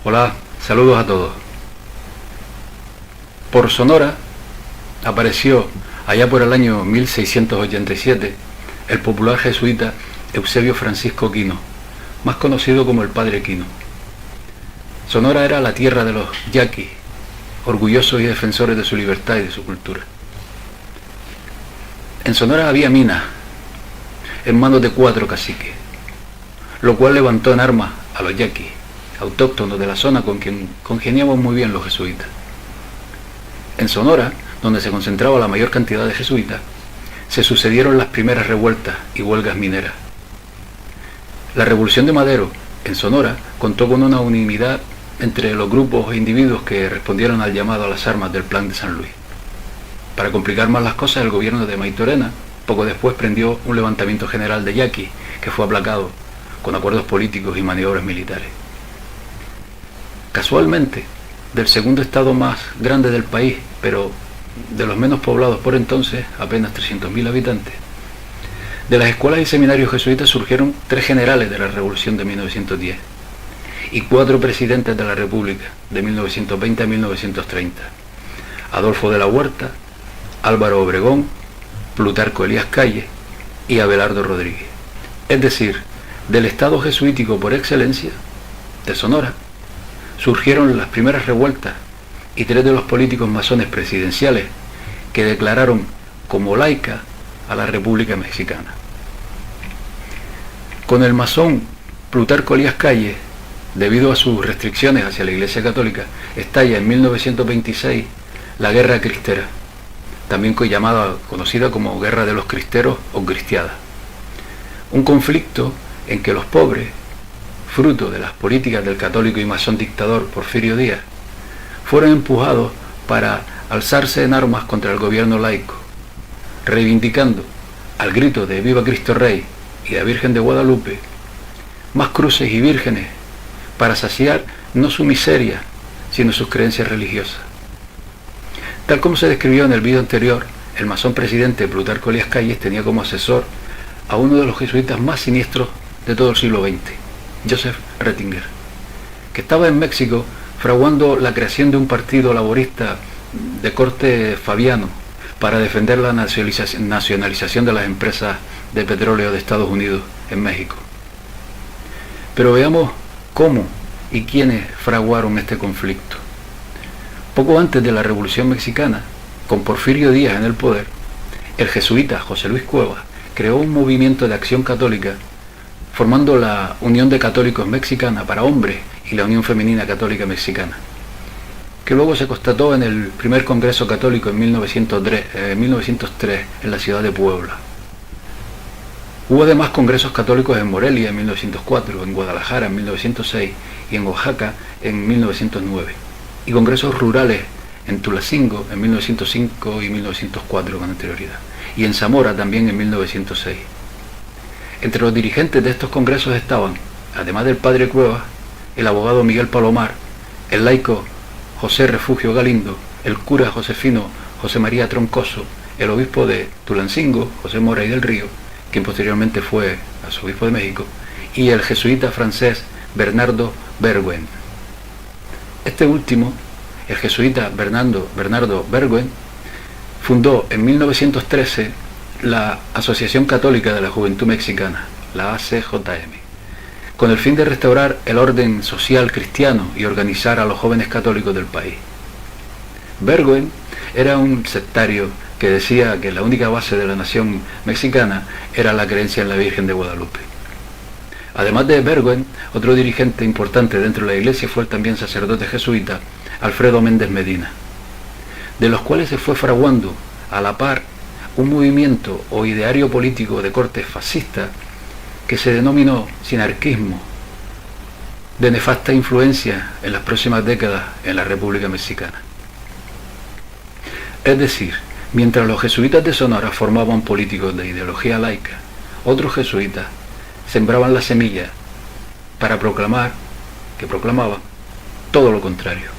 Hola, saludos a todos. Por Sonora apareció allá por el año 1687 el popular jesuita Eusebio Francisco Quino, más conocido como el Padre Quino. Sonora era la tierra de los yaquis, orgullosos y defensores de su libertad y de su cultura. En Sonora había minas en manos de 4 caciques, lo cual levantó en armas a los yaquis, autóctonos de la zona con quien congeniamos muy bien los jesuitas. En Sonora, donde se concentraba la mayor cantidad de jesuitas, se sucedieron las primeras revueltas y huelgas mineras. La Revolución de Madero, en Sonora, contó con una unanimidad entre los grupos e individuos que respondieron al llamado a las armas del Plan de San Luis. Para complicar más las cosas, el gobierno de Maytorena poco después prendió un levantamiento general de yaquis que fue aplacado con acuerdos políticos y maniobras militares. Casualmente, del segundo estado más grande del país, pero de los menos poblados por entonces, apenas 300.000 habitantes, de las escuelas y seminarios jesuitas surgieron 3 generales de la Revolución de 1910 y 4 presidentes de la República de 1920 a 1930: Adolfo de la Huerta, Álvaro Obregón, Plutarco Elías Calles y Abelardo Rodríguez. Es decir, del estado jesuítico por excelencia, de Sonora, surgieron las primeras revueltas y 3 de los políticos masones presidenciales que declararon como laica a la República Mexicana. Con el masón Plutarco Elías Calles, debido a sus restricciones hacia la Iglesia Católica, estalla en 1926 la Guerra Cristera, también conocida como Guerra de los Cristeros o Cristiada. Un conflicto en que los pobres, fruto de las políticas del católico y masón dictador Porfirio Díaz, fueron empujados para alzarse en armas contra el gobierno laico, reivindicando, al grito de Viva Cristo Rey y la Virgen de Guadalupe, más cruces y vírgenes para saciar no su miseria, sino sus creencias religiosas. Tal como se describió en el vídeo anterior, el masón presidente Plutarco Elías Calles tenía como asesor a uno de los jesuitas más siniestros de todo el siglo XX, Joseph Ratzinger, que estaba en México fraguando la creación de un partido laborista de corte fabiano para defender la nacionalización de las empresas de petróleo de Estados Unidos en México. Pero veamos cómo y quiénes fraguaron este conflicto. Poco antes de la Revolución Mexicana, con Porfirio Díaz en el poder, el jesuita José Luis Cuevas creó un movimiento de acción católica formando la Unión de Católicos Mexicana para hombres y la Unión Femenina Católica Mexicana, que luego se constató en el primer Congreso Católico en 1903 en la ciudad de Puebla. Hubo además congresos católicos en Morelia en 1904, en Guadalajara en 1906 y en Oaxaca en 1909, y congresos rurales en Tulancingo en 1905 y 1904 con anterioridad, y en Zamora también en 1906. Entre los dirigentes de estos congresos estaban, además del padre Cuevas, el abogado Miguel Palomar, el laico José Refugio Galindo, el cura josefino José María Troncoso, el obispo de Tulancingo, José Mora y del Río, quien posteriormente fue arzobispo de México, y el jesuita francés Bernardo Berguen. Este último, el jesuita Bernardo Berguen, fundó en 1913 la Asociación Católica de la Juventud Mexicana, la ACJM, con el fin de restaurar el orden social cristiano y organizar a los jóvenes católicos del país. Berguen era un sectario que decía que la única base de la nación mexicana era la creencia en la Virgen de Guadalupe. Además de Berguen, otro dirigente importante dentro de la iglesia fue el también sacerdote jesuita Alfredo Méndez Medina, de los cuales se fue fraguando a la par un movimiento o ideario político de corte fascista que se denominó sinarquismo, de nefasta influencia en las próximas décadas en la República Mexicana. Es decir, mientras los jesuitas de Sonora formaban políticos de ideología laica, otros jesuitas sembraban la semilla para proclamaban todo lo contrario.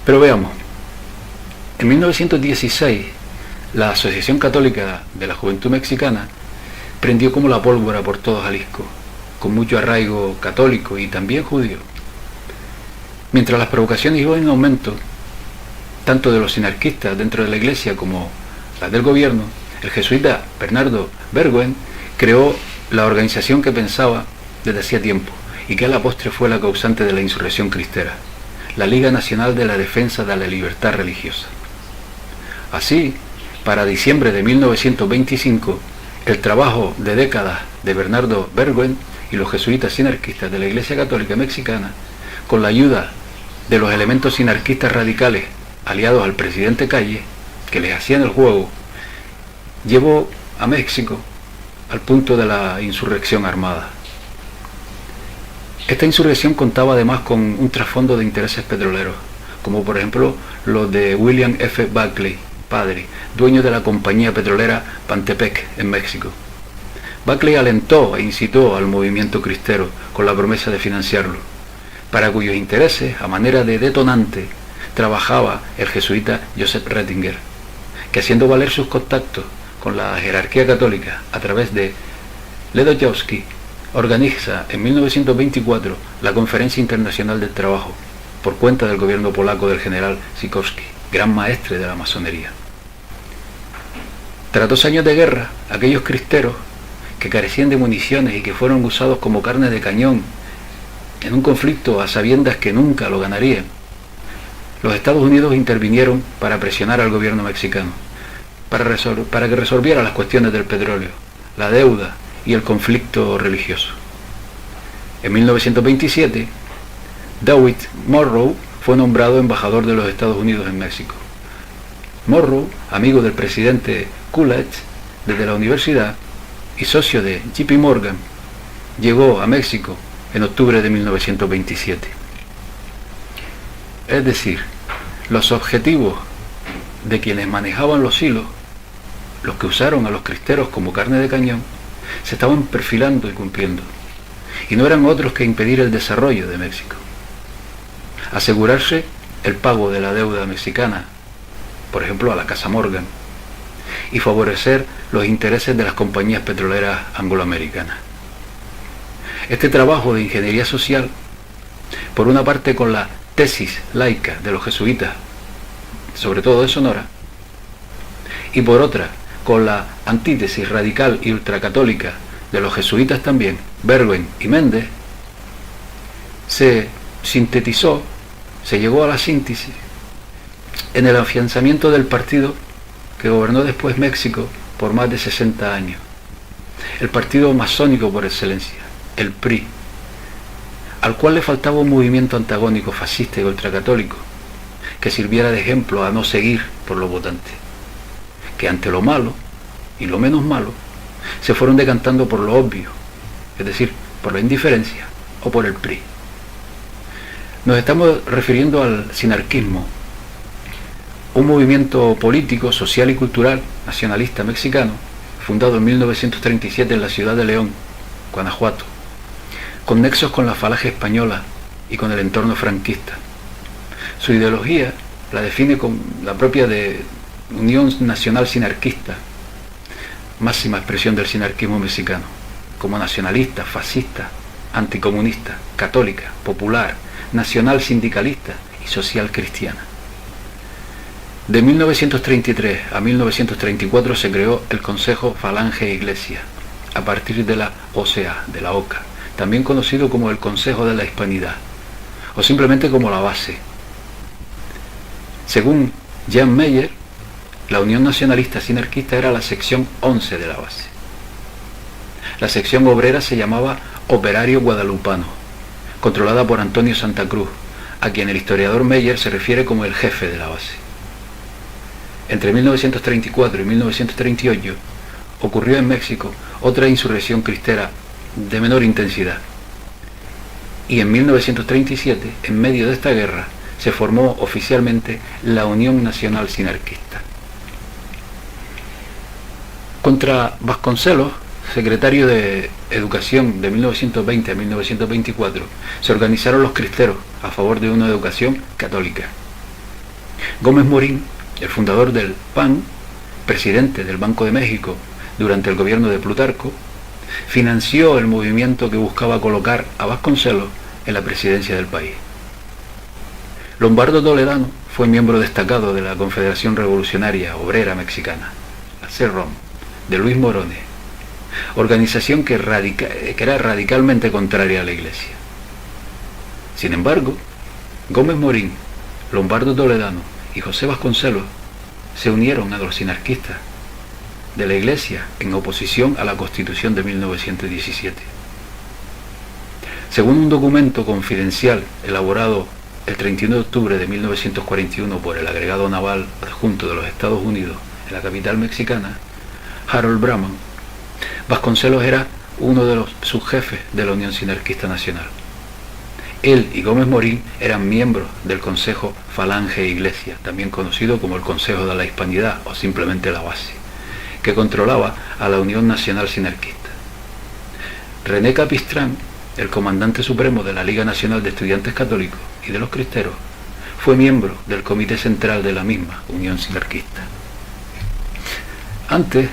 Pero veamos, en 1916 la Asociación Católica de la Juventud Mexicana prendió como la pólvora por todo Jalisco con mucho arraigo católico y también judío. Mientras las provocaciones iban en aumento, tanto de los sinarquistas dentro de la iglesia como las del gobierno, el jesuita Bernardo Berguen creó la organización que pensaba desde hacía tiempo y que a la postre fue la causante de la insurrección cristera, la Liga Nacional de la Defensa de la Libertad Religiosa. Así, para diciembre de 1925, el trabajo de décadas de Bernardo Berguen y los jesuitas sinarquistas de la Iglesia Católica Mexicana, con la ayuda de los elementos sinarquistas radicales aliados al presidente Calle, que les hacían el juego, llevó a México al punto de la insurrección armada. Esta insurrección contaba además con un trasfondo de intereses petroleros, como por ejemplo los de William F. Buckley, padre, dueño de la compañía petrolera Pantepec en México. Buckley alentó e incitó al movimiento cristero con la promesa de financiarlo, para cuyos intereses, a manera de detonante, trabajaba el jesuita Joseph Ratzinger, que haciendo valer sus contactos con la jerarquía católica a través de Ledojowski, organiza en 1924 la Conferencia Internacional del Trabajo, por cuenta del gobierno polaco del general Sikorski, gran maestre de la masonería. Tras 2 años de guerra, aquellos cristeros que carecían de municiones y que fueron usados como carne de cañón en un conflicto a sabiendas que nunca lo ganarían, los Estados Unidos intervinieron para presionar al gobierno mexicano, para que resolviera las cuestiones del petróleo, la deuda y el conflicto religioso. En 1927, David Monroe fue nombrado embajador de los Estados Unidos en México. Monroe, amigo del presidente Coolidge desde la universidad y socio de JP Morgan, llegó a México en octubre de 1927. Es decir, los objetivos de quienes manejaban los hilos, los que usaron a los cristeros como carne de cañón, se estaban perfilando y cumpliendo, y no eran otros que impedir el desarrollo de México, asegurarse el pago de la deuda mexicana, por ejemplo a la Casa Morgan, y favorecer los intereses de las compañías petroleras angloamericanas. Este trabajo de ingeniería social, por una parte con la tesis laica de los jesuitas, sobre todo de Sonora, y por otra con la antítesis radical y ultracatólica de los jesuitas también, Berguen y Méndez, se sintetizó, se llegó a la síntesis en el afianzamiento del partido que gobernó después México por más de 60 años, el partido masónico por excelencia, el PRI, al cual le faltaba un movimiento antagónico fascista y ultracatólico que sirviera de ejemplo a no seguir por los votantes, que ante lo malo y lo menos malo se fueron decantando por lo obvio, es decir, por la indiferencia o por el PRI. Nos estamos refiriendo al sinarquismo, un movimiento político, social y cultural nacionalista mexicano, fundado en 1937 en la ciudad de León, Guanajuato, con nexos con la falange española y con el entorno franquista. Su ideología la define con la propia de Unión Nacional Sinarquista, máxima expresión del sinarquismo mexicano, como nacionalista, fascista, anticomunista, católica, popular, nacional sindicalista y social cristiana. De 1933 a 1934 se creó el Consejo Falange Iglesia, a partir de la OCA, de la OCA, también conocido como el Consejo de la Hispanidad, o simplemente como la base. Según Jan Meyer, la Unión Nacionalista Sinarquista era la sección 11 de la base. La sección obrera se llamaba Operario Guadalupano, controlada por Antonio Santa Cruz, a quien el historiador Meyer se refiere como el jefe de la base. Entre 1934 y 1938 ocurrió en México otra insurrección cristera de menor intensidad. Y en 1937, en medio de esta guerra, se formó oficialmente la Unión Nacional Sinarquista. Contra Vasconcelos, secretario de Educación de 1920 a 1924, se organizaron los cristeros a favor de una educación católica. Gómez Morín, el fundador del PAN, presidente del Banco de México durante el gobierno de Plutarco, financió el movimiento que buscaba colocar a Vasconcelos en la presidencia del país. Lombardo Toledano fue miembro destacado de la Confederación Revolucionaria Obrera Mexicana, la CERROM, de Luis Morones, organización que era radicalmente contraria a la Iglesia. Sin embargo, Gómez Morín, Lombardo Toledano y José Vasconcelos se unieron a los sinarquistas de la Iglesia en oposición a la Constitución de 1917. Según un documento confidencial elaborado el 31 de octubre de 1941 por el agregado naval adjunto de los Estados Unidos en la capital mexicana, Harold Brahman, Vasconcelos era uno de los subjefes de la Unión Sinarquista Nacional. Él y Gómez Morín eran miembros del Consejo Falange Iglesia, también conocido como el Consejo de la Hispanidad o simplemente la Base, que controlaba a la Unión Nacional Sinarquista. René Capistrán, el comandante supremo de la Liga Nacional de Estudiantes Católicos y de los Cristeros, fue miembro del Comité Central de la misma Unión Sinarquista. Antes,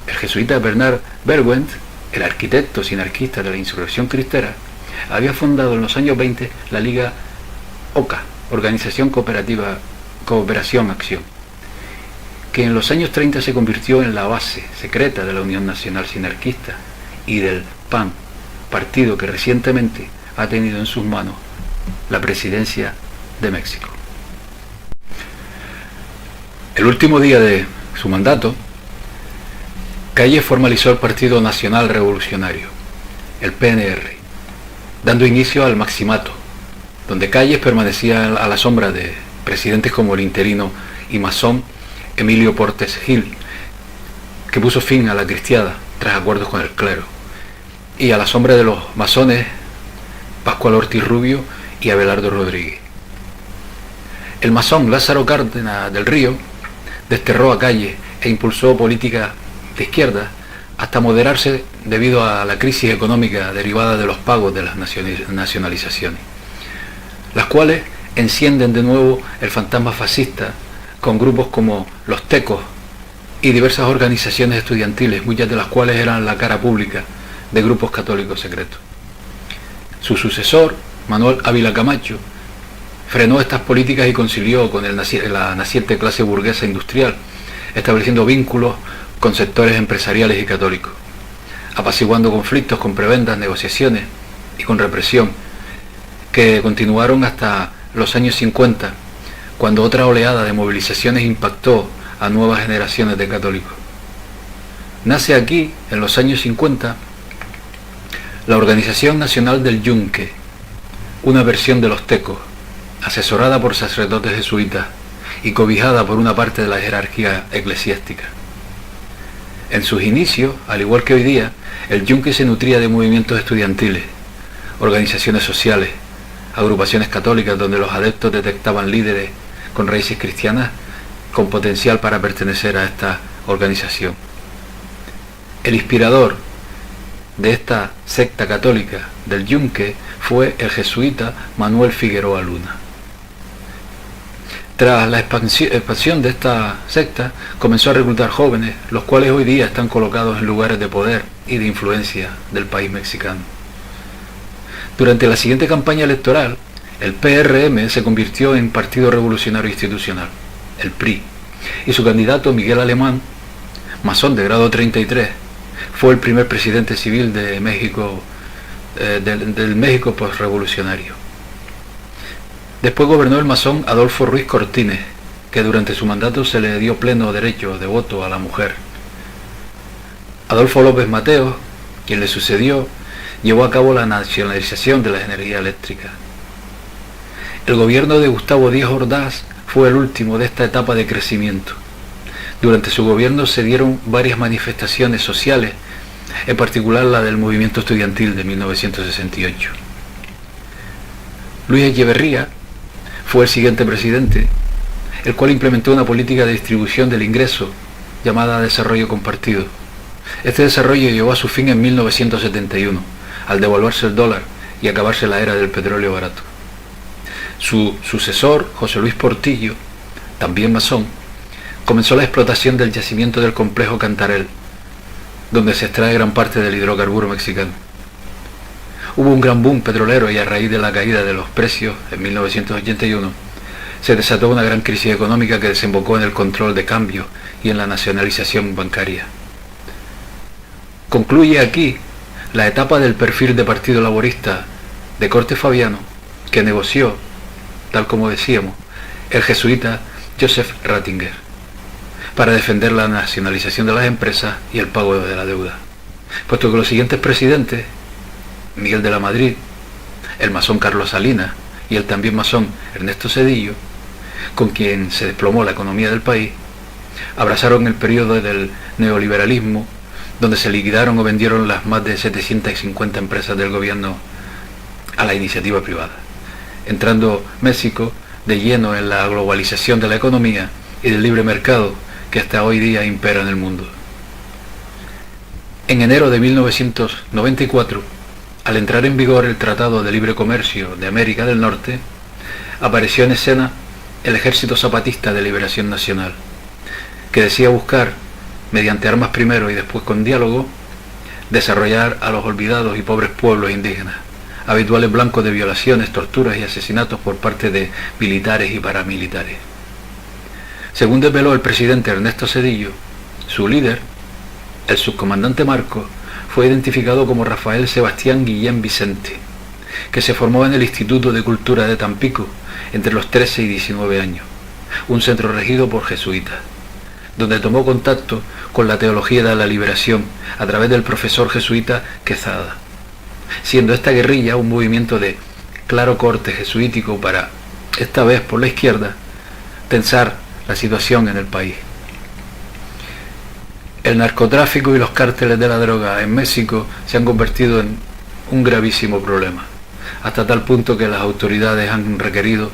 el jesuita Bernard Vergüent, el arquitecto sinarquista de la insurrección cristera, había fundado en los años 20 la Liga OCA, Organización Cooperativa Cooperación Acción, que en los años 30 se convirtió en la base secreta de la Unión Nacional Sinarquista y del PAN, partido que recientemente ha tenido en sus manos la presidencia de México. El último día de su mandato, Calles formalizó el Partido Nacional Revolucionario, el PNR, dando inicio al Maximato, donde Calles permanecía a la sombra de presidentes como el interino y masón Emilio Portes Gil, que puso fin a la cristiada tras acuerdos con el clero, y a la sombra de los masones Pascual Ortiz Rubio y Abelardo Rodríguez. El masón Lázaro Cárdenas del Río desterró a Calles e impulsó política de izquierda hasta moderarse debido a la crisis económica derivada de los pagos de las nacionalizaciones, las cuales encienden de nuevo el fantasma fascista con grupos como los Tecos y diversas organizaciones estudiantiles, muchas de las cuales eran la cara pública de grupos católicos secretos. Su sucesor, Manuel Ávila Camacho, frenó estas políticas y concilió con la naciente clase burguesa industrial, estableciendo vínculos con sectores empresariales y católicos, apaciguando conflictos con prebendas, negociaciones y con represión, que continuaron hasta los años 50, cuando otra oleada de movilizaciones impactó a nuevas generaciones de católicos. Nace aquí, en los años 50, la Organización Nacional del Yunque, una versión de los Tecos, asesorada por sacerdotes jesuitas y cobijada por una parte de la jerarquía eclesiástica. En sus inicios, al igual que hoy día, el Yunque se nutría de movimientos estudiantiles, organizaciones sociales, agrupaciones católicas donde los adeptos detectaban líderes con raíces cristianas con potencial para pertenecer a esta organización. El inspirador de esta secta católica del Yunque fue el jesuita Manuel Figueroa Luna. Tras la expansión de esta secta, comenzó a reclutar jóvenes, los cuales hoy día están colocados en lugares de poder y de influencia del país mexicano. Durante la siguiente campaña electoral, el PRM se convirtió en Partido Revolucionario Institucional, el PRI, y su candidato Miguel Alemán, masón de grado 33, fue el primer presidente civil de México, del México postrevolucionario. Después gobernó el masón Adolfo Ruiz Cortines, que durante su mandato se le dio pleno derecho de voto a la mujer. Adolfo López Mateos, quien le sucedió, llevó a cabo la nacionalización de la energía eléctrica. El gobierno de Gustavo Díaz Ordaz fue el último de esta etapa de crecimiento. Durante su gobierno se dieron varias manifestaciones sociales, en particular la del movimiento estudiantil de 1968. Luis Echeverría fue el siguiente presidente, el cual implementó una política de distribución del ingreso llamada desarrollo compartido. Este desarrollo llegó a su fin en 1971, al devaluarse el dólar y acabarse la era del petróleo barato. Su sucesor, José Luis Portillo, también masón, comenzó la explotación del yacimiento del complejo Cantarell, donde se extrae gran parte del hidrocarburo mexicano. Hubo un gran boom petrolero y a raíz de la caída de los precios en 1981 se desató una gran crisis económica que desembocó en el control de cambio y en la nacionalización bancaria. Concluye aquí la etapa del perfil de Partido Laborista de corte fabiano que negoció, tal como decíamos, el jesuita Joseph Ratzinger, para defender la nacionalización de las empresas y el pago de la deuda, puesto que los siguientes presidentes, Miguel de la Madrid, el masón Carlos Salinas y el también masón Ernesto Zedillo, con quien se desplomó la economía del país, abrazaron el periodo del neoliberalismo, donde se liquidaron o vendieron las más de 750 empresas del gobierno a la iniciativa privada, entrando México de lleno en la globalización de la economía y del libre mercado que hasta hoy día impera en el mundo. En enero de 1994, al entrar en vigor el Tratado de Libre Comercio de América del Norte, apareció en escena el Ejército Zapatista de Liberación Nacional, que decía buscar, mediante armas primero y después con diálogo, desarrollar a los olvidados y pobres pueblos indígenas, habituales blancos de violaciones, torturas y asesinatos por parte de militares y paramilitares. Según desveló el presidente Ernesto Zedillo, su líder, el subcomandante Marcos, fue identificado como Rafael Sebastián Guillén Vicente, que se formó en el Instituto de Cultura de Tampico entre los 13 y 19 años, un centro regido por jesuitas, donde tomó contacto con la teología de la liberación a través del profesor jesuita Quezada, siendo esta guerrilla un movimiento de claro corte jesuítico para, esta vez por la izquierda, tensar la situación en el país. El narcotráfico y los cárteles de la droga en México se han convertido en un gravísimo problema, hasta tal punto que las autoridades han requerido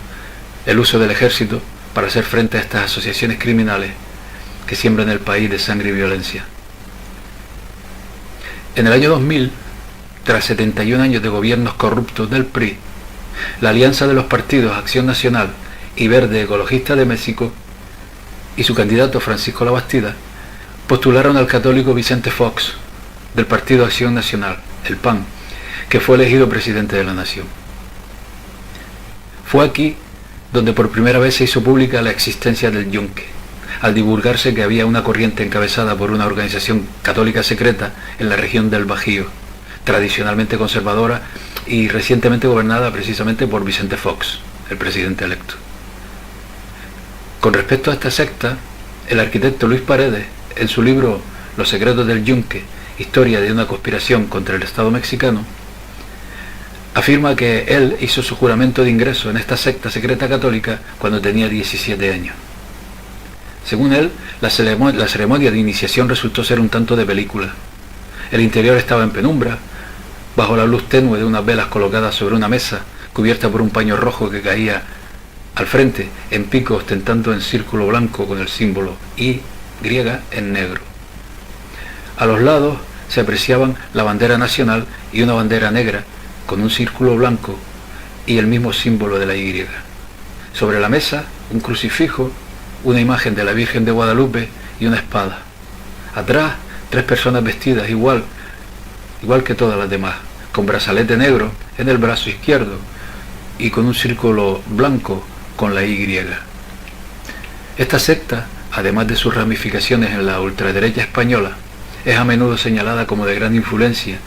el uso del ejército para hacer frente a estas asociaciones criminales que siembran el país de sangre y violencia. En el año 2000, tras 71 años de gobiernos corruptos del PRI, la alianza de los partidos Acción Nacional y Verde Ecologista de México y su candidato Francisco Labastida postularon al católico Vicente Fox del Partido Acción Nacional, el PAN, que fue elegido presidente de la nación. Fue aquí donde por primera vez se hizo pública la existencia del Yunque, al divulgarse que había una corriente encabezada por una organización católica secreta en la región del Bajío, tradicionalmente conservadora y recientemente gobernada precisamente por Vicente Fox, el presidente electo. Con respecto a esta secta, el arquitecto Luis Paredes, en su libro Los secretos del Yunque, historia de una conspiración contra el Estado mexicano, afirma que él hizo su juramento de ingreso en esta secta secreta católica cuando tenía 17 años. Según él, la ceremonia de iniciación resultó ser un tanto de película. El interior estaba en penumbra, bajo la luz tenue de unas velas colocadas sobre una mesa, cubierta por un paño rojo que caía al frente, en pico, ostentando en círculo blanco con el símbolo Y griega en negro. A los lados se apreciaban la bandera nacional y una bandera negra con un círculo blanco y el mismo símbolo de la Y. Sobre la mesa, un crucifijo, una imagen de la Virgen de Guadalupe y una espada. Atrás, 3 personas vestidas igual que todas las demás, con brazalete negro en el brazo izquierdo y con un círculo blanco con la Y. Esta secta, además de sus ramificaciones en la ultraderecha española, es a menudo señalada como de gran influencia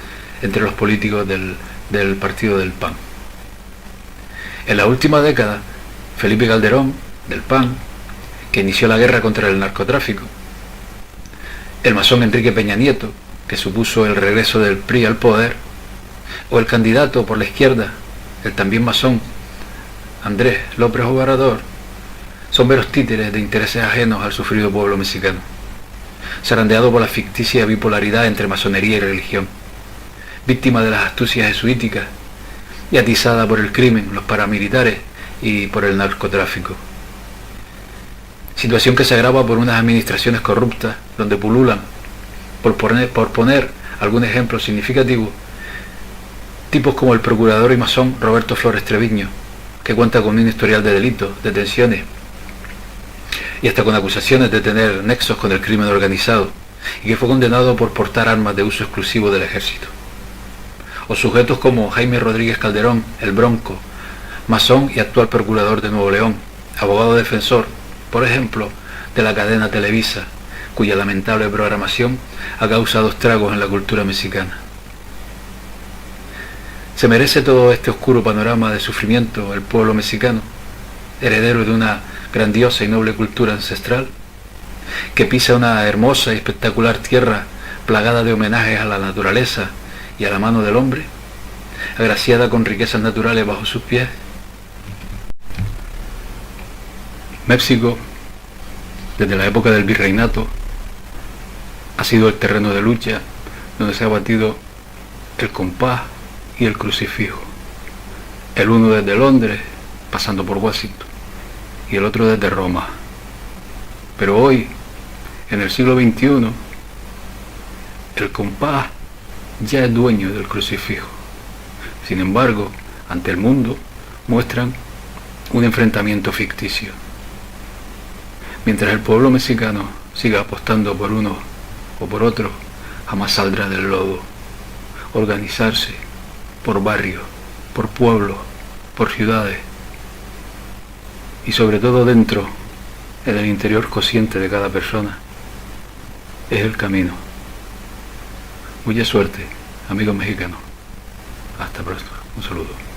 entre los políticos del partido del PAN. En la última década, Felipe Calderón, del PAN, que inició la guerra contra el narcotráfico, el masón Enrique Peña Nieto, que supuso el regreso del PRI al poder, o el candidato por la izquierda, el también masón Andrés López Obrador, son meros títeres de intereses ajenos al sufrido pueblo mexicano, zarandeado por la ficticia bipolaridad entre masonería y religión, víctima de las astucias jesuíticas y atizada por el crimen, los paramilitares y por el narcotráfico. Situación que se agrava por unas administraciones corruptas donde pululan, por poner algún ejemplo significativo, tipos como el procurador y masón Roberto Flores Treviño, que cuenta con un historial de delitos, detenciones y hasta con acusaciones de tener nexos con el crimen organizado, y que fue condenado por portar armas de uso exclusivo del ejército. O sujetos como Jaime Rodríguez Calderón, el Bronco, masón y actual procurador de Nuevo León, abogado defensor, por ejemplo, de la cadena Televisa, cuya lamentable programación ha causado estragos en la cultura mexicana. ¿Se merece todo este oscuro panorama de sufrimiento el pueblo mexicano, heredero de una grandiosa y noble cultura ancestral, que pisa una hermosa y espectacular tierra plagada de homenajes a la naturaleza y a la mano del hombre, agraciada con riquezas naturales bajo sus pies? México, desde la época del virreinato, ha sido el terreno de lucha donde se ha batido el compás y el crucifijo, el uno desde Londres, pasando por Washington, y el otro desde Roma. Pero hoy, en el siglo XXI, el compás ya es dueño del crucifijo. Sin embargo, ante el mundo, muestran un enfrentamiento ficticio. Mientras el pueblo mexicano siga apostando por uno o por otro, jamás saldrá del lodo. Organizarse por barrios, por pueblos, por ciudades y sobre todo dentro, en el interior consciente de cada persona, es el camino. Mucha suerte, amigos mexicanos. Hasta pronto. Un saludo.